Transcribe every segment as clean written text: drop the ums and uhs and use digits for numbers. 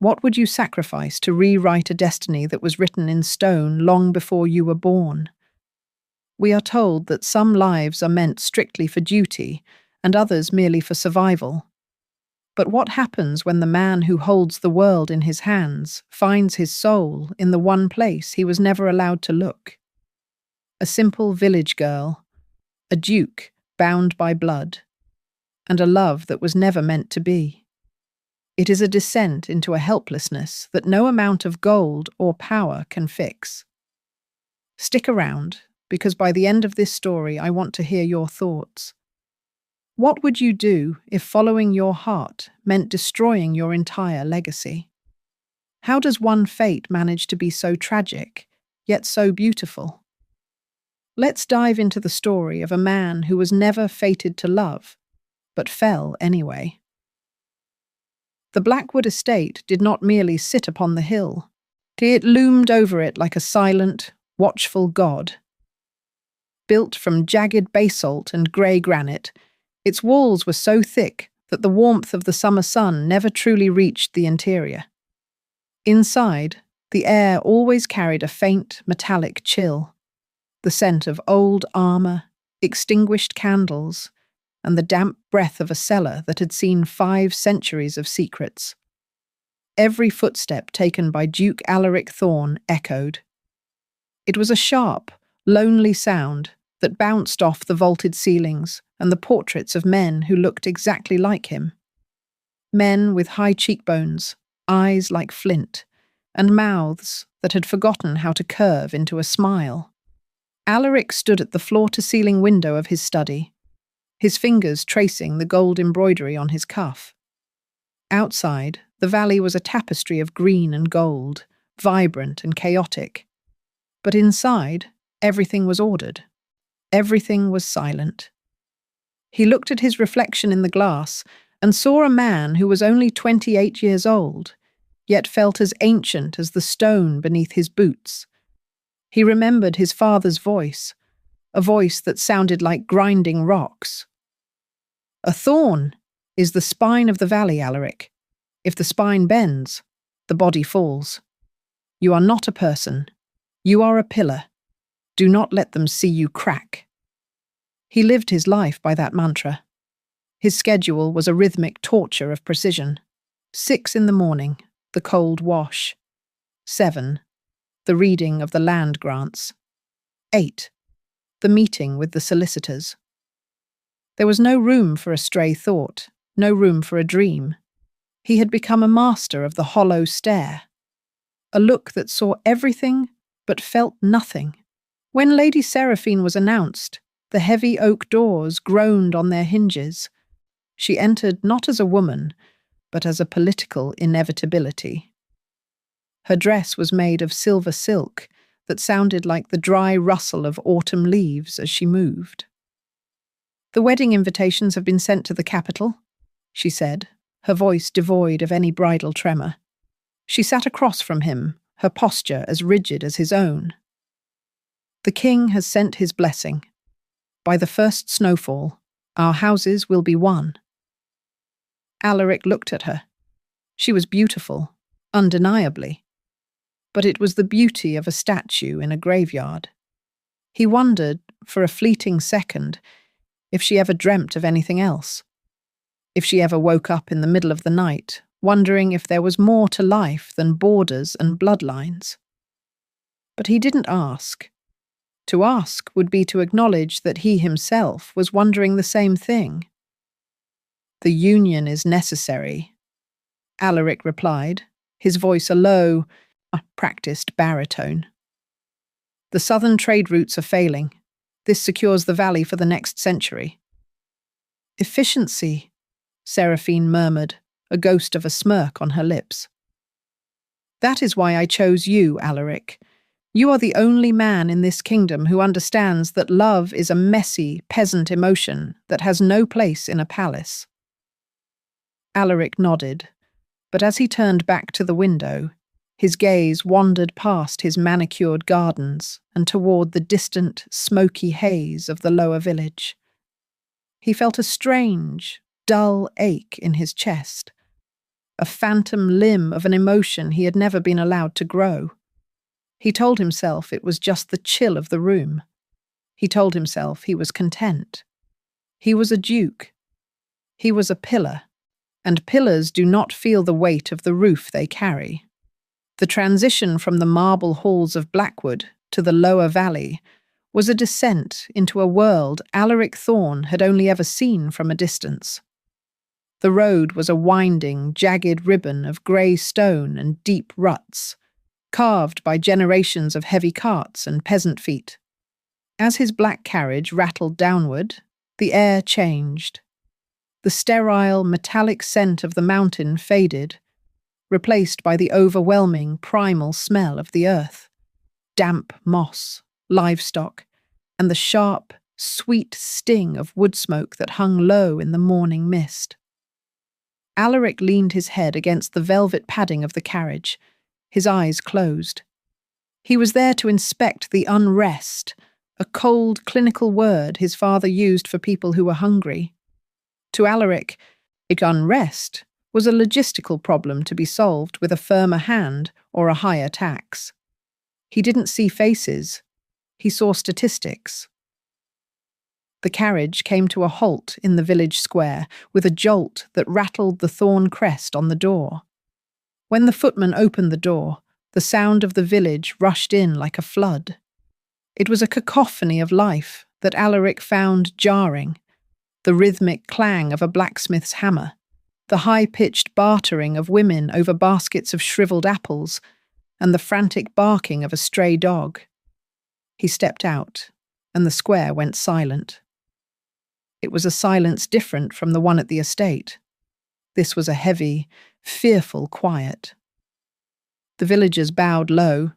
What would you sacrifice to rewrite a destiny that was written in stone long before you were born? We are told that some lives are meant strictly for duty and others merely for survival. But what happens when the man who holds the world in his hands finds his soul in the one place he was never allowed to look? A simple village girl, a duke bound by blood, and a love that was never meant to be. It is a descent into a helplessness that no amount of gold or power can fix. Stick around, because by the end of this story I want to hear your thoughts. What would you do if following your heart meant destroying your entire legacy? How does one fate manage to be so tragic, yet so beautiful? Let's dive into the story of a man who was never fated to love, but fell anyway. The Blackwood estate did not merely sit upon the hill. It loomed over it like a silent, watchful god. Built from jagged basalt and grey granite, its walls were so thick that the warmth of the summer sun never truly reached the interior. Inside, the air always carried a faint, metallic chill, the scent of old armour, extinguished candles, and the damp breath of a cellar that had seen 5 centuries of secrets. Every footstep taken by Duke Alaric Thorne echoed. It was a sharp, lonely sound that bounced off the vaulted ceilings and the portraits of men who looked exactly like him. Men with high cheekbones, eyes like flint, and mouths that had forgotten how to curve into a smile. Alaric stood at the floor-to-ceiling window of his study, his fingers tracing the gold embroidery on his cuff. Outside, the valley was a tapestry of green and gold, vibrant and chaotic. But inside, everything was ordered. Everything was silent. He looked at his reflection in the glass and saw a man who was only 28 years old, yet felt as ancient as the stone beneath his boots. He remembered his father's voice, a voice that sounded like grinding rocks. "A thorn is the spine of the valley, Alaric. If the spine bends, the body falls. You are not a person. You are a pillar. Do not let them see you crack." He lived his life by that mantra. His schedule was a rhythmic torture of precision. 6 in the morning, the cold wash. 7, the reading of the land grants. 8, the meeting with the solicitors. There was no room for a stray thought, no room for a dream. He had become a master of the hollow stare, a look that saw everything but felt nothing. When Lady Seraphine was announced, the heavy oak doors groaned on their hinges. She entered not as a woman, but as a political inevitability. Her dress was made of silver silk that sounded like the dry rustle of autumn leaves as she moved. "The wedding invitations have been sent to the capital," she said, her voice devoid of any bridal tremor. She sat across from him, her posture as rigid as his own. "The king has sent his blessing. By the first snowfall, our houses will be one." Alaric looked at her. She was beautiful, undeniably. But it was the beauty of a statue in a graveyard. He wondered, for a fleeting second, if she ever dreamt of anything else. If she ever woke up in the middle of the night, wondering if there was more to life than borders and bloodlines. But he didn't ask. To ask would be to acknowledge that he himself was wondering the same thing. "The union is necessary," Alaric replied, his voice a low, practiced baritone. "The southern trade routes are failing. This secures the valley for the next century." "Efficiency," Seraphine murmured, a ghost of a smirk on her lips. "That is why I chose you, Alaric. You are the only man in this kingdom who understands that love is a messy, peasant emotion that has no place in a palace." Alaric nodded, but as he turned back to the window, his gaze wandered past his manicured gardens and toward the distant, smoky haze of the lower village. He felt a strange, dull ache in his chest, a phantom limb of an emotion he had never been allowed to grow. He told himself it was just the chill of the room. He told himself he was content. He was a duke. He was a pillar, and pillars do not feel the weight of the roof they carry. The transition from the marble halls of Blackwood to the lower valley was a descent into a world Alaric Thorne had only ever seen from a distance. The road was a winding, jagged ribbon of grey stone and deep ruts, carved by generations of heavy carts and peasant feet. As his black carriage rattled downward, the air changed. The sterile, metallic scent of the mountain faded, replaced by the overwhelming, primal smell of the earth, damp moss, livestock, and the sharp, sweet sting of wood smoke that hung low in the morning mist. Alaric leaned his head against the velvet padding of the carriage, his eyes closed. He was there to inspect the unrest, a cold, clinical word his father used for people who were hungry. To Alaric, unrest was a logistical problem to be solved with a firmer hand or a higher tax. He didn't see faces. He saw statistics. The carriage came to a halt in the village square with a jolt that rattled the thorn crest on the door. When the footman opened the door, the sound of the village rushed in like a flood. It was a cacophony of life that Alaric found jarring. The rhythmic clang of a blacksmith's hammer, the high-pitched bartering of women over baskets of shriveled apples, and the frantic barking of a stray dog. He stepped out, and the square went silent. It was a silence different from the one at the estate. This was a heavy, fearful quiet. The villagers bowed low,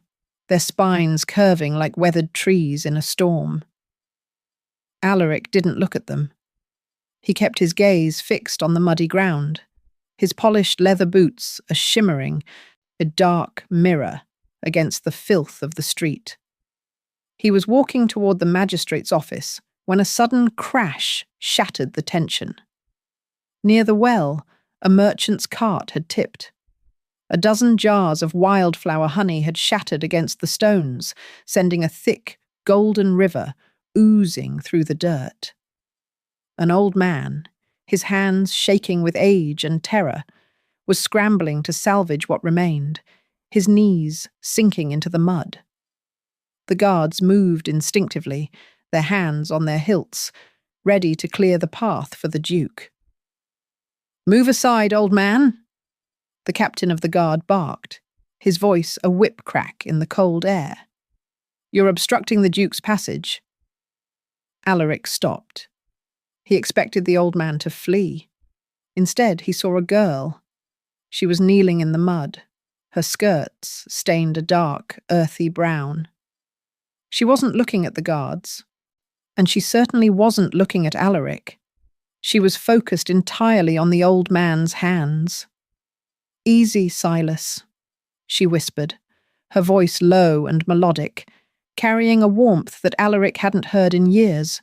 their spines curving like weathered trees in a storm. Alaric didn't look at them. He kept his gaze fixed on the muddy ground, his polished leather boots a shimmering, a dark mirror against the filth of the street. He was walking toward the magistrate's office when a sudden crash shattered the tension. Near the well, a merchant's cart had tipped. A dozen jars of wildflower honey had shattered against the stones, sending a thick, golden river oozing through the dirt. An old man, his hands shaking with age and terror, was scrambling to salvage what remained, his knees sinking into the mud. The guards moved instinctively, their hands on their hilts, ready to clear the path for the Duke. "Move aside, old man!" The captain of the guard barked, his voice a whip crack in the cold air. "You're obstructing the Duke's passage." Alaric stopped. He expected the old man to flee. Instead, he saw a girl. She was kneeling in the mud, her skirts stained a dark, earthy brown. She wasn't looking at the guards, and she certainly wasn't looking at Alaric. She was focused entirely on the old man's hands. "Easy, Silas," she whispered, her voice low and melodic, carrying a warmth that Alaric hadn't heard in years.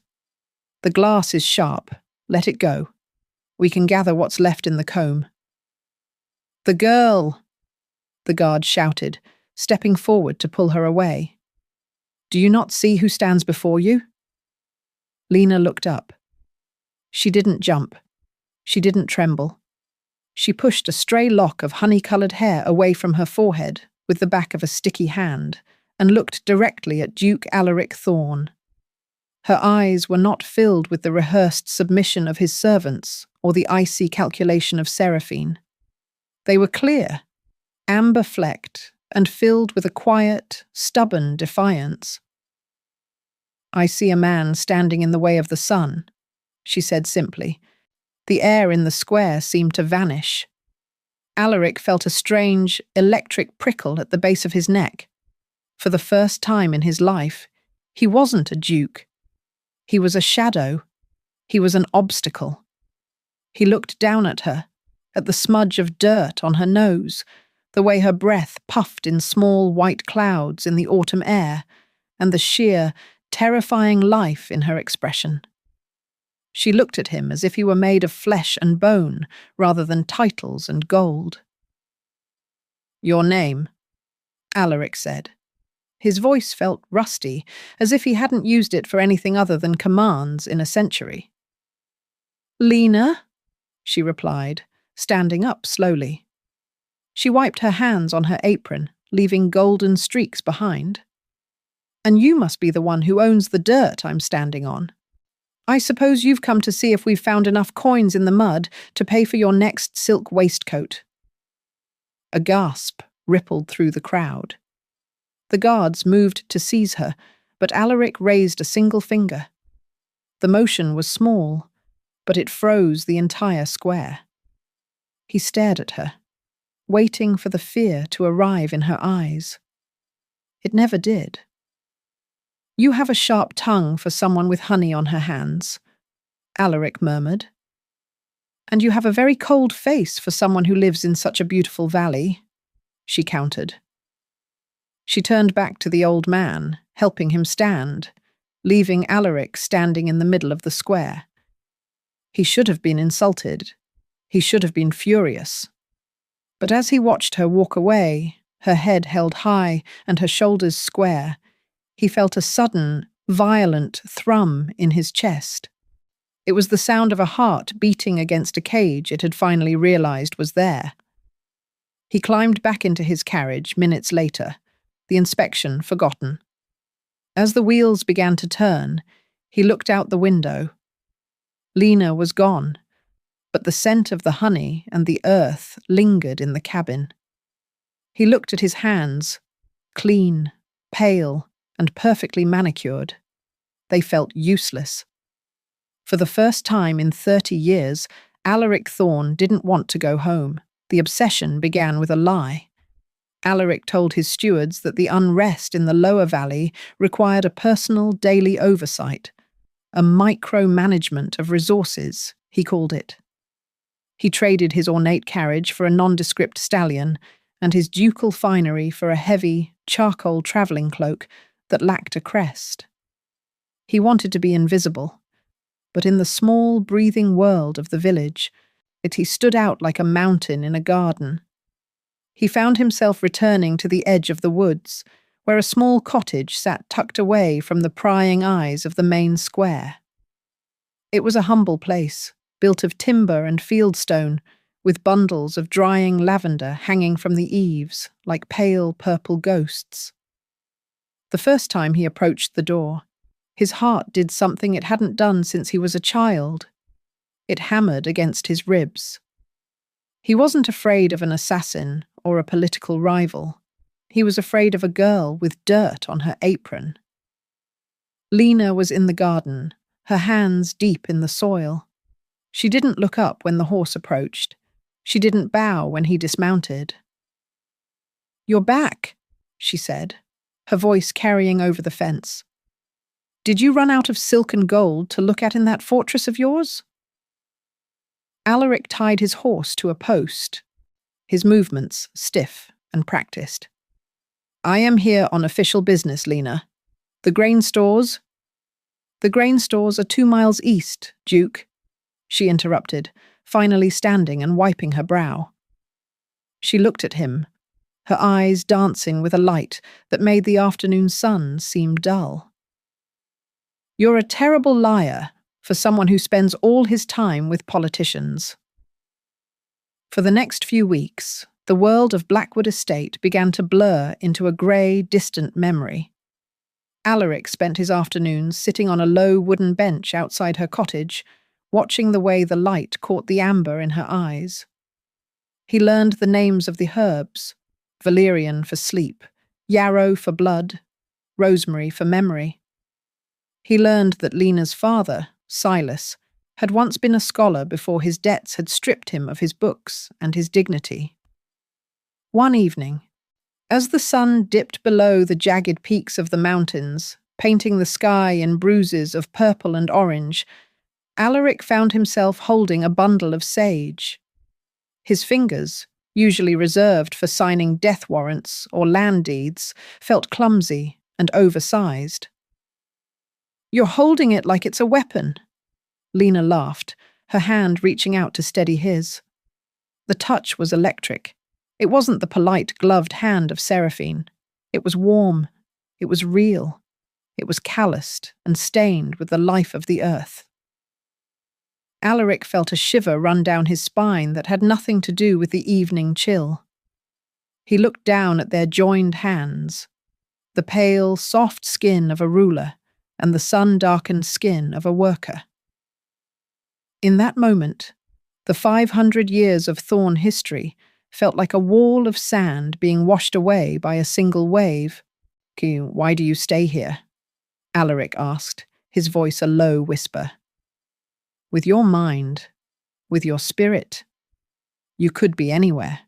"The glass is sharp. Let it go. We can gather what's left in the comb." "The girl!" the guard shouted, stepping forward to pull her away. "Do you not see who stands before you?" Lena looked up. She didn't jump. She didn't tremble. She pushed a stray lock of honey-coloured hair away from her forehead with the back of a sticky hand and looked directly at Duke Alaric Thorne. Her eyes were not filled with the rehearsed submission of his servants or the icy calculation of Seraphine. They were clear, amber-flecked, and filled with a quiet, stubborn defiance. "I see a man standing in the way of the sun," she said simply. The air in the square seemed to vanish. Alaric felt a strange, electric prickle at the base of his neck. For the first time in his life, he wasn't a duke. He was a shadow. He was an obstacle. He looked down at her, at the smudge of dirt on her nose, the way her breath puffed in small white clouds in the autumn air, and the sheer, terrifying life in her expression. She looked at him as if he were made of flesh and bone rather than titles and gold. "Your name," Alaric said. His voice felt rusty, as if he hadn't used it for anything other than commands in a century. "Lena," she replied, standing up slowly. She wiped her hands on her apron, leaving golden streaks behind. "And you must be the one who owns the dirt I'm standing on. I suppose you've come to see if we've found enough coins in the mud to pay for your next silk waistcoat." A gasp rippled through the crowd. The guards moved to seize her, but Alaric raised a single finger. The motion was small, but it froze the entire square. He stared at her, waiting for the fear to arrive in her eyes. It never did. "You have a sharp tongue for someone with honey on her hands," Alaric murmured. "And you have a very cold face for someone who lives in such a beautiful valley," she countered. She turned back to the old man, helping him stand, leaving Alaric standing in the middle of the square. He should have been insulted. He should have been furious. But as he watched her walk away, her head held high and her shoulders square, he felt a sudden, violent thrum in his chest. It was the sound of a heart beating against a cage it had finally realized was there. He climbed back into his carriage minutes later, the inspection forgotten. As the wheels began to turn, he looked out the window. Lena was gone, but the scent of the honey and the earth lingered in the cabin. He looked at his hands, clean, pale, and perfectly manicured. They felt useless. For the first time in 30 years, Alaric Thorne didn't want to go home. The obsession began with a lie. Alaric told his stewards that the unrest in the lower valley required a personal daily oversight, a micromanagement of resources, he called it. He traded his ornate carriage for a nondescript stallion and his ducal finery for a heavy, charcoal travelling cloak that lacked a crest. He wanted to be invisible, but in the small, breathing world of the village, he stood out like a mountain in a garden. He found himself returning to the edge of the woods, where a small cottage sat tucked away from the prying eyes of the main square. It was a humble place, built of timber and fieldstone, with bundles of drying lavender hanging from the eaves like pale purple ghosts. The first time he approached the door, his heart did something it hadn't done since he was a child. It hammered against his ribs. He wasn't afraid of an assassin or a political rival. He was afraid of a girl with dirt on her apron. Lena was in the garden, her hands deep in the soil. She didn't look up when the horse approached. She didn't bow when he dismounted. "You're back," she said, her voice carrying over the fence. "Did you run out of silk and gold to look at in that fortress of yours?" Alaric tied his horse to a post, his movements stiff and practiced. "I am here on official business, Lena. The grain stores—" "The grain stores are 2 miles east, Duke," she interrupted, finally standing and wiping her brow. She looked at him, her eyes dancing with a light that made the afternoon sun seem dull. "You're a terrible liar for someone who spends all his time with politicians." For the next few weeks, the world of Blackwood Estate began to blur into a grey, distant memory. Alaric spent his afternoons sitting on a low wooden bench outside her cottage, watching the way the light caught the amber in her eyes. He learned the names of the herbs: valerian for sleep, yarrow for blood, rosemary for memory. He learned that Lena's father, Silas, had once been a scholar before his debts had stripped him of his books and his dignity. One evening, as the sun dipped below the jagged peaks of the mountains, painting the sky in bruises of purple and orange, Alaric found himself holding a bundle of sage. His fingers, usually reserved for signing death warrants or land deeds, felt clumsy and oversized. "You're holding it like it's a weapon." Lena laughed, her hand reaching out to steady his. The touch was electric. It wasn't the polite, gloved hand of Seraphine. It was warm. It was real. It was calloused and stained with the life of the earth. Alaric felt a shiver run down his spine that had nothing to do with the evening chill. He looked down at their joined hands, the pale, soft skin of a ruler and the sun-darkened skin of a worker. In that moment, the 500 years of Thorn history felt like a wall of sand being washed away by a single wave. "Why do you stay here?" Alaric asked, his voice a low whisper. "With your mind, with your spirit, you could be anywhere.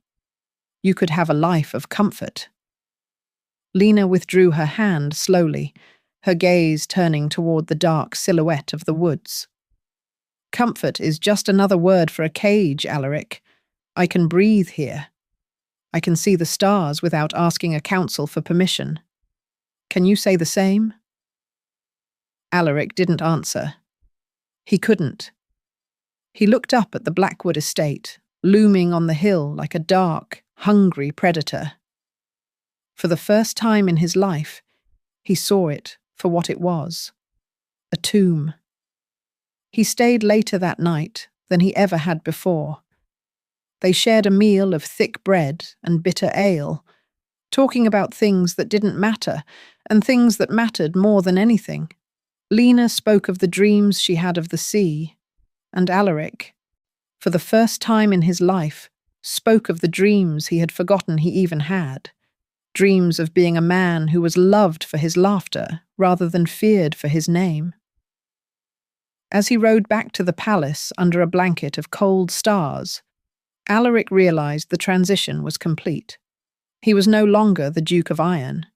You could have a life of comfort." Lena withdrew her hand slowly, her gaze turning toward the dark silhouette of the woods. "Comfort is just another word for a cage, Alaric. I can breathe here. I can see the stars without asking a council for permission. Can you say the same?" Alaric didn't answer. He couldn't. He looked up at the Blackwood estate, looming on the hill like a dark, hungry predator. For the first time in his life, he saw it for what it was: a tomb. He stayed later that night than he ever had before. They shared a meal of thick bread and bitter ale, talking about things that didn't matter and things that mattered more than anything. Lena spoke of the dreams she had of the sea, and Alaric, for the first time in his life, spoke of the dreams he had forgotten he even had. Dreams of being a man who was loved for his laughter rather than feared for his name. As he rode back to the palace under a blanket of cold stars, Alaric realized the transition was complete. He was no longer the Duke of Iron.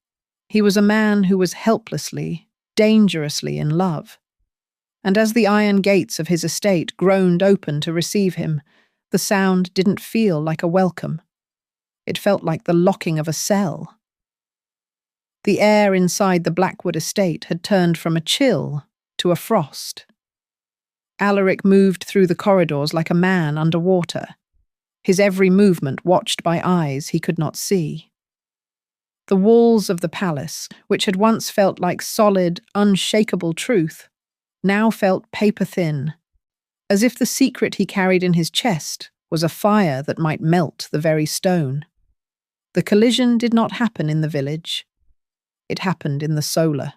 He was a man who was helplessly, dangerously in love. And as the iron gates of his estate groaned open to receive him, the sound didn't feel like a welcome. It felt like the locking of a cell. The air inside the Blackwood estate had turned from a chill to a frost. Alaric moved through the corridors like a man underwater, his every movement watched by eyes he could not see. The walls of the palace, which had once felt like solid, unshakable truth, now felt paper-thin, as if the secret he carried in his chest was a fire that might melt the very stone. The collision did not happen in the village. It happened in the solar,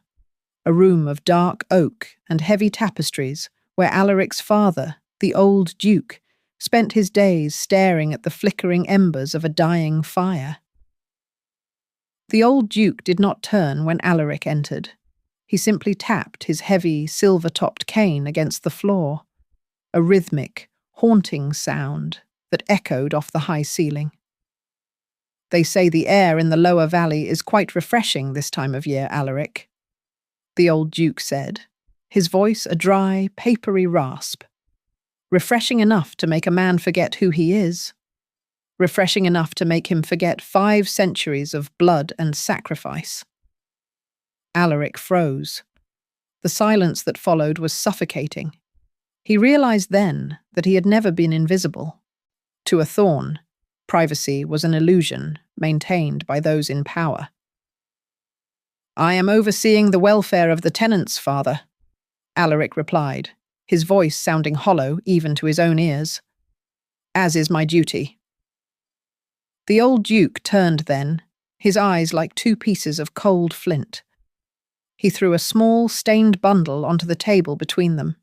a room of dark oak and heavy tapestries where Alaric's father, the old duke, spent his days staring at the flickering embers of a dying fire. The old duke did not turn when Alaric entered. He simply tapped his heavy, silver-topped cane against the floor, a rhythmic, haunting sound that echoed off the high ceiling. "They say the air in the lower valley is quite refreshing this time of year, Alaric," the old duke said, his voice a dry, papery rasp. "Refreshing enough to make a man forget who he is. Refreshing enough to make him forget 5 centuries of blood and sacrifice." Alaric froze. The silence that followed was suffocating. He realized then that he had never been invisible. To a Thorn, privacy was an illusion maintained by those in power. "I am overseeing the welfare of the tenants, father," Alaric replied, his voice sounding hollow even to his own ears. "As is my duty." The old duke turned then, his eyes like 2 pieces of cold flint. He threw a small, stained bundle onto the table between them.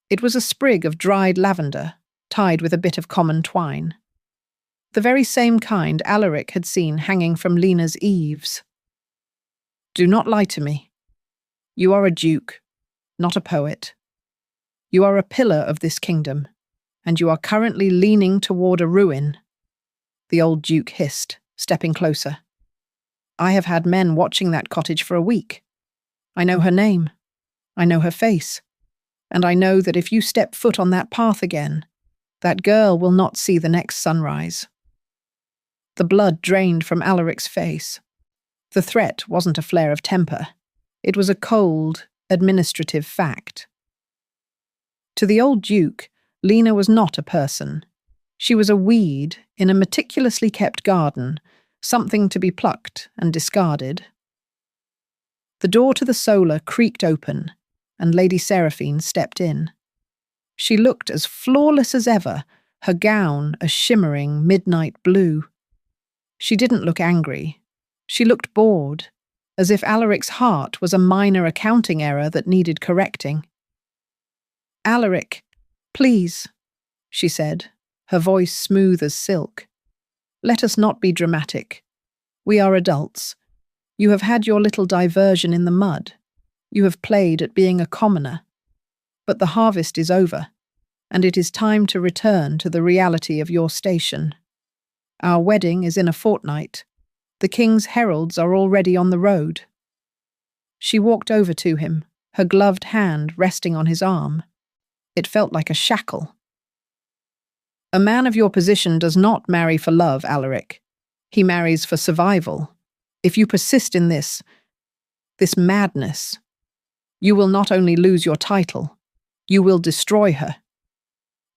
It was a sprig of dried lavender, tied with a bit of common twine. The very same kind Alaric had seen hanging from Lena's eaves. "Do not lie to me. You are a duke, not a poet. You are a pillar of this kingdom, and you are currently leaning toward a ruin," the old duke hissed, stepping closer. "I have had men watching that cottage for a week. I know her name. I know her face. And I know that if you step foot on that path again, that girl will not see the next sunrise." The blood drained from Alaric's face. The threat wasn't a flare of temper. It was a cold, administrative fact. To the old Duke, Lena was not a person. She was a weed in a meticulously kept garden, something to be plucked and discarded. The door to the solar creaked open, and Lady Seraphine stepped in. She looked as flawless as ever, her gown a shimmering midnight blue. She didn't look angry. She looked bored, as if Alaric's heart was a minor accounting error that needed correcting. "Alaric, please," she said, her voice smooth as silk. "Let us not be dramatic. We are adults. You have had your little diversion in the mud. You have played at being a commoner. But the harvest is over, and it is time to return to the reality of your station. Our wedding is in a fortnight. The king's heralds are already on the road." She walked over to him, her gloved hand resting on his arm. It felt like a shackle. "A man of your position does not marry for love, Alaric. He marries for survival. If you persist in this madness, you will not only lose your title, you will destroy her.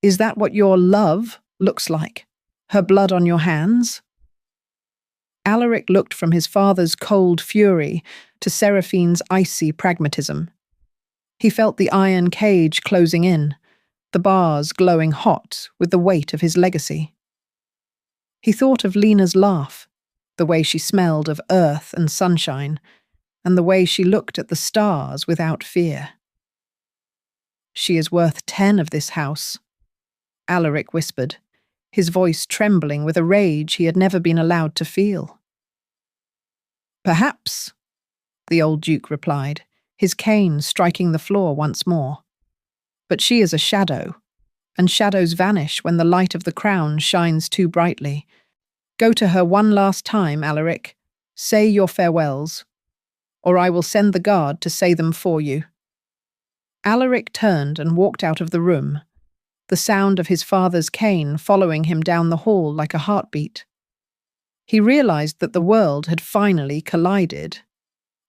Is that what your love looks like? Her blood on your hands?" Alaric looked from his father's cold fury to Seraphine's icy pragmatism. He felt the iron cage closing in, the bars glowing hot with the weight of his legacy. He thought of Lena's laugh, the way she smelled of earth and sunshine, and the way she looked at the stars without fear. "She is worth 10 of this house," Alaric whispered, his voice trembling with a rage he had never been allowed to feel. "Perhaps," the old Duke replied, his cane striking the floor once more. "But she is a shadow, and shadows vanish when the light of the crown shines too brightly. Go to her one last time, Alaric. Say your farewells, or I will send the guard to say them for you." Alaric turned and walked out of the room, the sound of his father's cane following him down the hall like a heartbeat. He realized that the world had finally collided,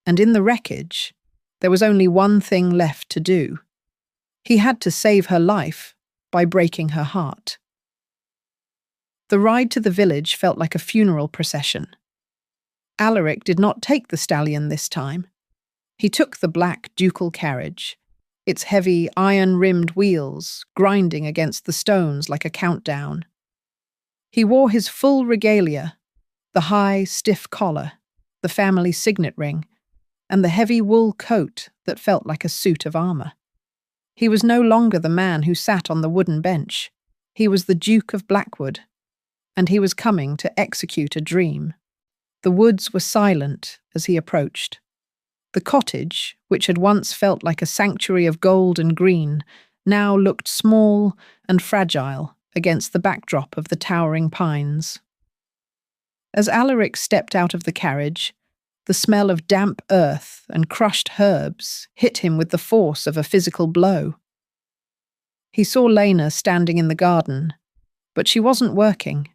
and in the wreckage, there was only one thing left to do. He had to save her life by breaking her heart. The ride to the village felt like a funeral procession. Alaric did not take the stallion this time. He took the black ducal carriage, its heavy iron-rimmed wheels grinding against the stones like a countdown. He wore his full regalia, the high, stiff collar, the family signet ring, and the heavy wool coat that felt like a suit of armour. He was no longer the man who sat on the wooden bench. He was the Duke of Blackwood, and he was coming to execute a dream. The woods were silent as he approached. The cottage, which had once felt like a sanctuary of gold and green, now looked small and fragile against the backdrop of the towering pines. As Alaric stepped out of the carriage, the smell of damp earth and crushed herbs hit him with the force of a physical blow. He saw Lena standing in the garden, but she wasn't working.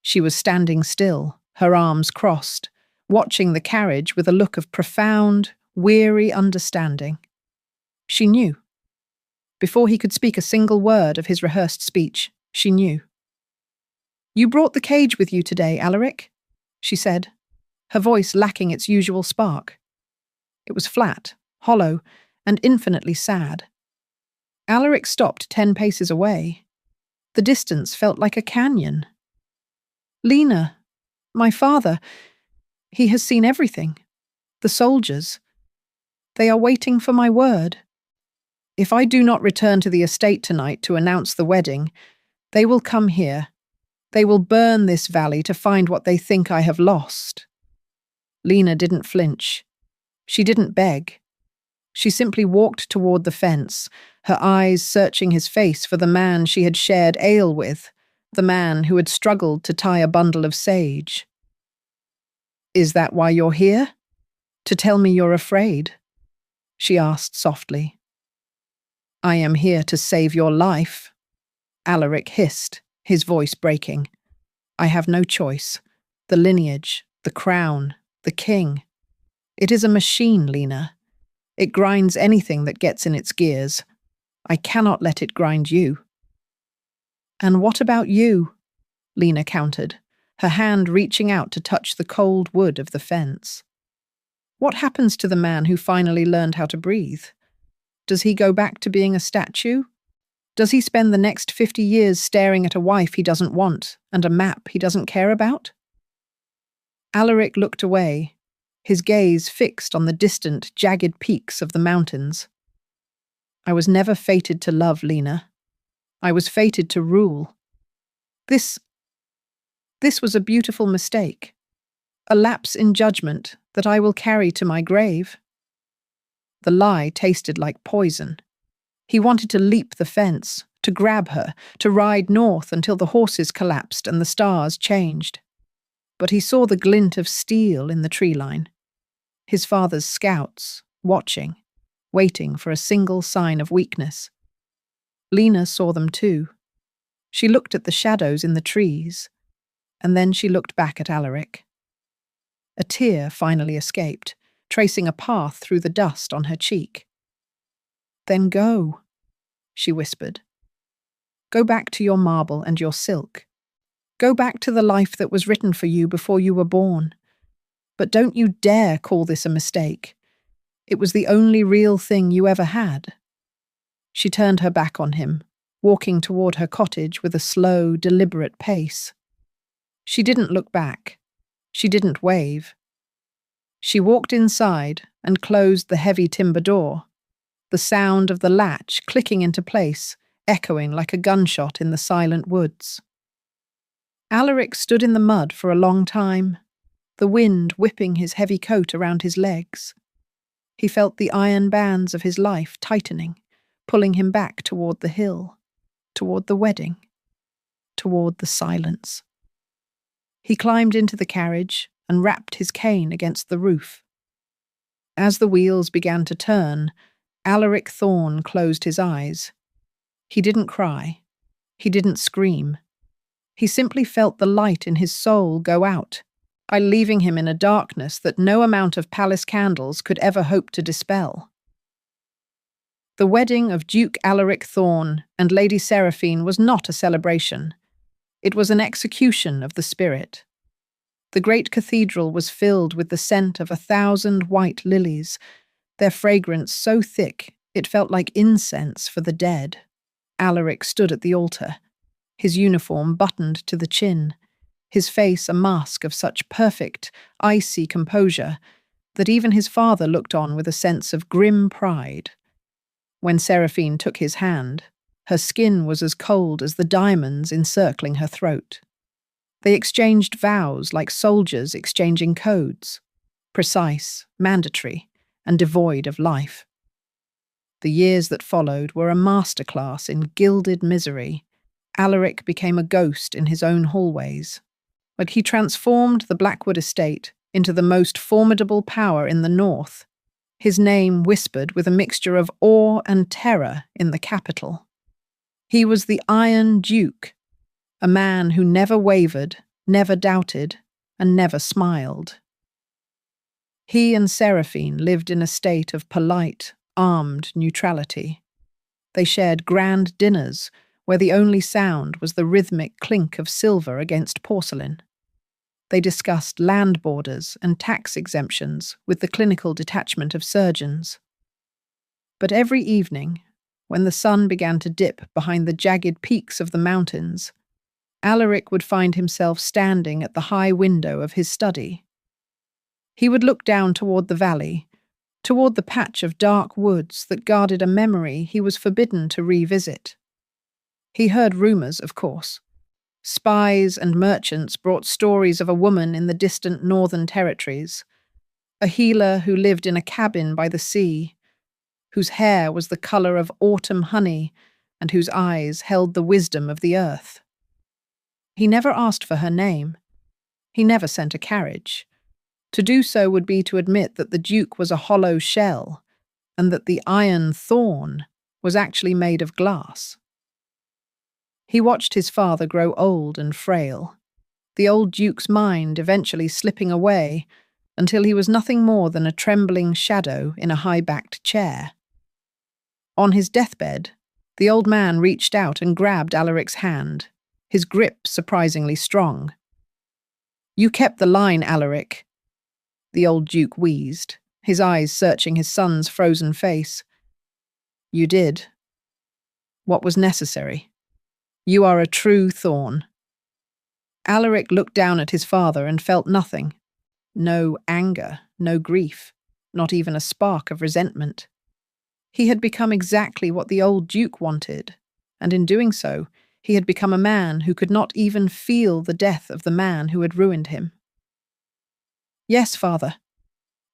She was standing still, her arms crossed, watching the carriage with a look of profound, weary understanding. She knew. Before he could speak a single word of his rehearsed speech, she knew. "You brought the cage with you today, Alaric," she said, her voice lacking its usual spark. It was flat, hollow, and infinitely sad. Alaric stopped 10 paces away. The distance felt like a canyon. "Lena, my father, he has seen everything. The soldiers. They are waiting for my word. If I do not return to the estate tonight to announce the wedding, they will come here. They will burn this valley to find what they think I have lost." Lena didn't flinch. She didn't beg. She simply walked toward the fence, her eyes searching his face for the man she had shared ale with, the man who had struggled to tie a bundle of sage. "Is that why you're here? To tell me you're afraid?" she asked softly. "I am here to save your life," Alaric hissed, his voice breaking. "I have no choice. The lineage, the crown, the king. It is a machine, Lena. It grinds anything that gets in its gears. I cannot let it grind you." "And what about you?" Lena countered, her hand reaching out to touch the cold wood of the fence. "What happens to the man who finally learned how to breathe? Does he go back to being a statue? Does he spend the next 50 years staring at a wife he doesn't want and a map he doesn't care about?" Alaric looked away, his gaze fixed on the distant, jagged peaks of the mountains. "I was never fated to love, Lena. I was fated to rule. This was a beautiful mistake, a lapse in judgment that I will carry to my grave." The lie tasted like poison. He wanted to leap the fence, to grab her, to ride north until the horses collapsed and the stars changed. But he saw the glint of steel in the tree line. His father's scouts, watching, waiting for a single sign of weakness. Lena saw them too. She looked at the shadows in the trees, and then she looked back at Alaric. A tear finally escaped, tracing a path through the dust on her cheek. "Then go," she whispered. "Go back to your marble and your silk. Go back to the life that was written for you before you were born. But don't you dare call this a mistake. It was the only real thing you ever had." She turned her back on him, walking toward her cottage with a slow, deliberate pace. She didn't look back. She didn't wave. She walked inside and closed the heavy timber door, the sound of the latch clicking into place, echoing like a gunshot in the silent woods. Alaric stood in the mud for a long time, the wind whipping his heavy coat around his legs. He felt the iron bands of his life tightening, pulling him back toward the hill, toward the wedding, toward the silence. He climbed into the carriage and rapped his cane against the roof. As the wheels began to turn, Alaric Thorne closed his eyes. He didn't cry. He didn't scream. He simply felt the light in his soul go out, leaving him in a darkness that no amount of palace candles could ever hope to dispel. The wedding of Duke Alaric Thorne and Lady Seraphine was not a celebration. It was an execution of the spirit. The great cathedral was filled with the scent of 1,000 white lilies, their fragrance so thick it felt like incense for the dead. Alaric stood at the altar, his uniform buttoned to the chin, his face a mask of such perfect, icy composure that even his father looked on with a sense of grim pride. When Seraphine took his hand, her skin was as cold as the diamonds encircling her throat. They exchanged vows like soldiers exchanging codes, precise, mandatory, and devoid of life. The years that followed were a masterclass in gilded misery. Alaric became a ghost in his own hallways, but he transformed the Blackwood estate into the most formidable power in the north, his name whispered with a mixture of awe and terror in the capital. He was the Iron Duke, a man who never wavered, never doubted, and never smiled. He and Seraphine lived in a state of polite, armed neutrality. They shared grand dinners where the only sound was the rhythmic clink of silver against porcelain. They discussed land borders and tax exemptions with the clinical detachment of surgeons. But every evening, when the sun began to dip behind the jagged peaks of the mountains, Alaric would find himself standing at the high window of his study. He would look down toward the valley, toward the patch of dark woods that guarded a memory he was forbidden to revisit. He heard rumors, of course. Spies and merchants brought stories of a woman in the distant northern territories, a healer who lived in a cabin by the sea, whose hair was the color of autumn honey and whose eyes held the wisdom of the earth. He never asked for her name. He never sent a carriage. To do so would be to admit that the Duke was a hollow shell and that the Iron Thorne was actually made of glass. He watched his father grow old and frail, the old Duke's mind eventually slipping away until he was nothing more than a trembling shadow in a high-backed chair. On his deathbed, The old man reached out and grabbed Alaric's hand, his grip surprisingly strong. "You kept the line, Alaric," the old duke wheezed, his eyes searching his son's frozen face. "You did. What was necessary. You are a true thorn." Alaric looked down at his father and felt nothing. No anger, no grief, not even a spark of resentment. He had become exactly what the old duke wanted, and in doing so, he had become a man who could not even feel the death of the man who had ruined him. "Yes, father,"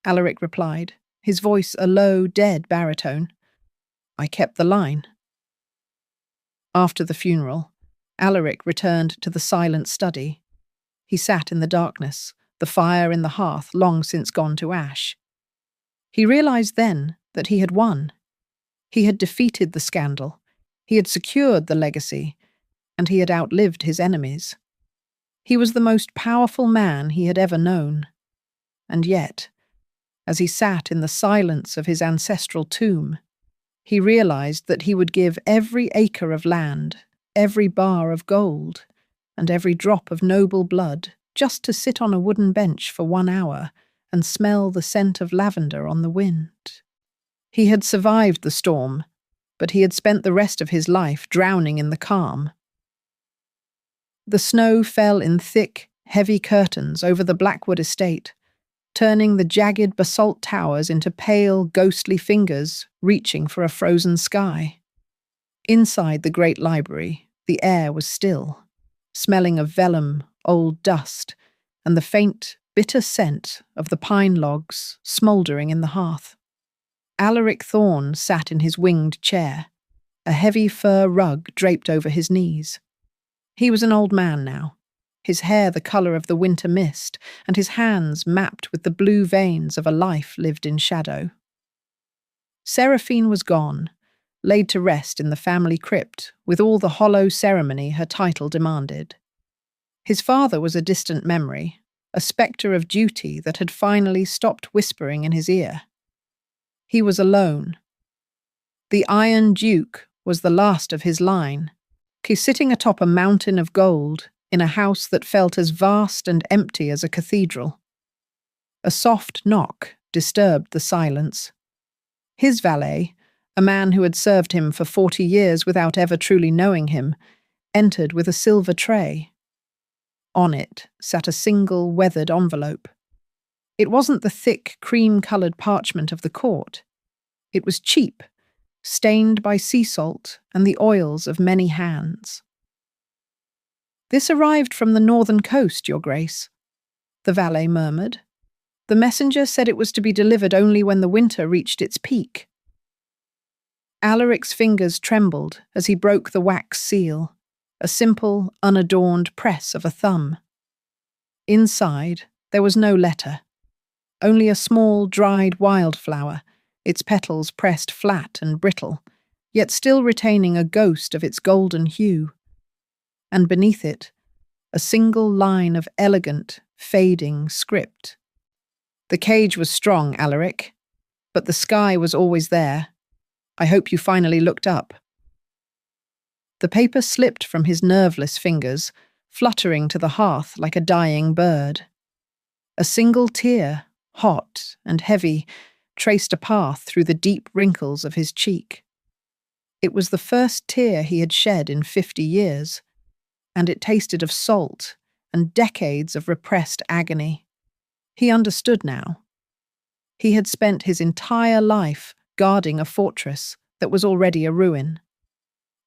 Alaric replied, his voice a low, dead baritone. "I kept the line." After the funeral, Alaric returned to the silent study. He sat in the darkness, the fire in the hearth long since gone to ash. He realized then that he had won. He had defeated the scandal, he had secured the legacy, and he had outlived his enemies. He was the most powerful man he had ever known. And yet, as he sat in the silence of his ancestral tomb, he realized that he would give every acre of land, every bar of gold, and every drop of noble blood just to sit on a wooden bench for 1 hour and smell the scent of lavender on the wind. He had survived the storm, but he had spent the rest of his life drowning in the calm. The snow fell in thick, heavy curtains over the Blackwood estate, turning the jagged basalt towers into pale, ghostly fingers reaching for a frozen sky. Inside the great library, the air was still, smelling of vellum, old dust, and the faint, bitter scent of the pine logs smouldering in the hearth. Alaric Thorne sat in his winged chair, a heavy fur rug draped over his knees. He was an old man now, his hair the colour of the winter mist, and his hands mapped with the blue veins of a life lived in shadow. Seraphine was gone, laid to rest in the family crypt with all the hollow ceremony her title demanded. His father was a distant memory, a spectre of duty that had finally stopped whispering in his ear. He was alone. The Iron Duke was the last of his line, sitting atop a mountain of gold in a house that felt as vast and empty as a cathedral. A soft knock disturbed the silence. His valet, a man who had served him for 40 years without ever truly knowing him, entered with a silver tray. On it sat a single weathered envelope. It wasn't the thick, cream-coloured parchment of the court. It was cheap, stained by sea salt and the oils of many hands. "This arrived from the northern coast, Your Grace," the valet murmured. "The messenger said it was to be delivered only when the winter reached its peak." Alaric's fingers trembled as he broke the wax seal, a simple, unadorned press of a thumb. Inside, there was no letter, only a small, dried wildflower, its petals pressed flat and brittle, yet still retaining a ghost of its golden hue. And beneath it, a single line of elegant, fading script. "The cage was strong, Alaric, but the sky was always there. I hope you finally looked up." The paper slipped from his nerveless fingers, fluttering to the hearth like a dying bird. A single tear, hot and heavy, traced a path through the deep wrinkles of his cheek. It was the first tear he had shed in 50 years, and it tasted of salt and decades of repressed agony. He understood now. He had spent his entire life guarding a fortress that was already a ruin.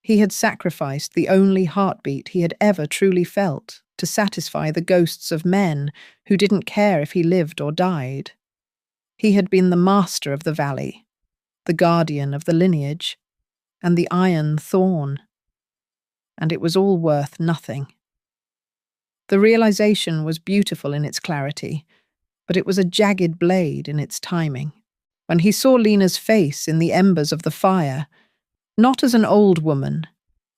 He had sacrificed the only heartbeat he had ever truly felt to satisfy the ghosts of men who didn't care if he lived or died. He had been the master of the valley, the guardian of the lineage, and the Iron Thorn. And it was all worth nothing. The realization was beautiful in its clarity, but it was a jagged blade in its timing. When he saw Lena's face in the embers of the fire, not as an old woman,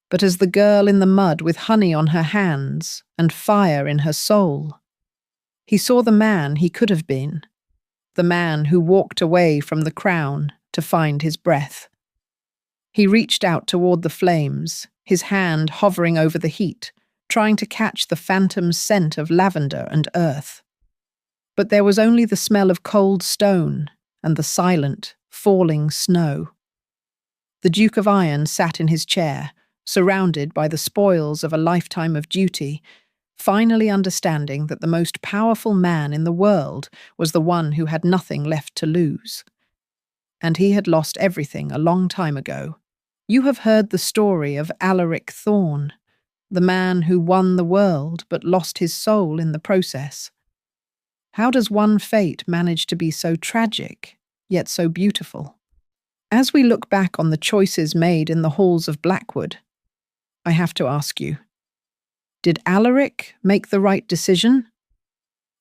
but as the girl in the mud with honey on her hands and fire in her soul, he saw the man he could have been, the man who walked away from the crown to find his breath. He reached out toward the flames, his hand hovering over the heat, trying to catch the phantom scent of lavender and earth. But there was only the smell of cold stone and the silent, falling snow. The Duke of Iron sat in his chair, surrounded by the spoils of a lifetime of duty, finally understanding that the most powerful man in the world was the one who had nothing left to lose. And he had lost everything a long time ago. You have heard the story of Alaric Thorne, the man who won the world but lost his soul in the process. How does one fate manage to be so tragic, yet so beautiful? As we look back on the choices made in the halls of Blackwood, I have to ask you, did Alaric make the right decision?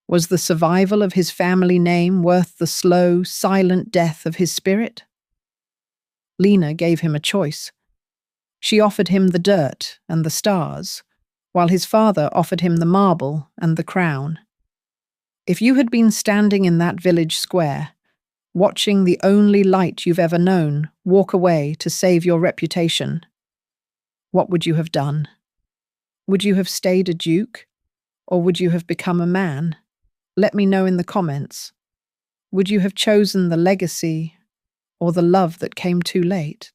Was the survival of his family name worth the slow, silent death of his spirit? Lena gave him a choice. She offered him the dirt and the stars, while his father offered him the marble and the crown. If you had been standing in that village square, watching the only light you've ever known walk away to save your reputation, what would you have done? Would you have stayed a duke, or would you have become a man? Let me know in the comments. Would you have chosen the legacy or the love that came too late?